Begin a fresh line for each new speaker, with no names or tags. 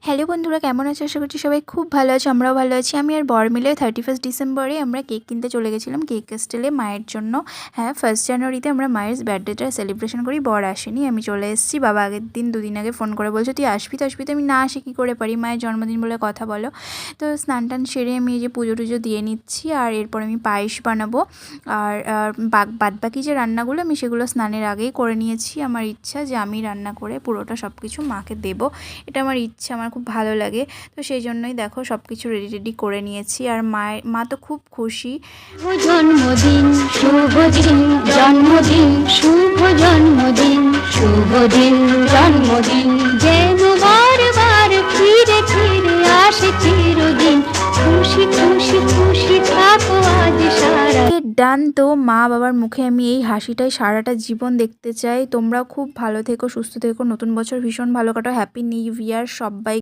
Hello বন্ধুরা, কেমন আছো? আশা করছি সবাই খুব ভালো আছো। আমরাও ভালো আছি। আমি আর বর মিলে 31 ডিসেম্বরে আমরা কেক কিনতে চলে গেছিলাম কেক ক্যাস্টেলে মায়ের জন্য। হ্যাঁ, 1 জানুয়ারিতে আমরা মায়ের বার্থডেটা সেলিব্রেশন করি। বর আসেনি, আমি চলে এসেছি। বাবা আগের দিন দুদিন আগে ফোন করে বলছে তুই আসবি তো আসবি তো। আমি না আসি কী করে পারি, মায়ের জন্মদিন বলে কথা বলো। তো স্নান টান সেরে আমি এই যে পুজো টুজো দিয়ে নিচ্ছি, আর এরপর আমি পায়েস বানাবো। আর বাদ বাকি যে রান্নাগুলো আমি সেগুলো স্নানের আগেই করে নিয়েছি। আমার ইচ্ছা যে আমি রান্না করে পুরোটা সব কিছু মাকে দেবো, এটা আমার ইচ্ছা, আমার খুব ভালো লাগে। তো সেই জন্যই দেখো সব কিছু রেডি করে নিয়েছি। আর মা তো খুব খুশি।
জন্মদিন শুভ দিন, জন্মদিন শুভ জন্মদিন, শুভ দিন জন্মদিন যেন বারবার ফিরে ফিরে আসে চিরদিন। খুশি খুশি খুশি থাকো আজ সারা।
ডান। তো মা বাবার মুখে আমি এই হাসিটাই সারাটা জীবন দেখতে চাই। তোমরা খুব ভালো থেকো, সুস্থ থেকো, নতুন বছর ভীষণ ভালো কাটো। হ্যাপি নিউ ইয়ার সবাই।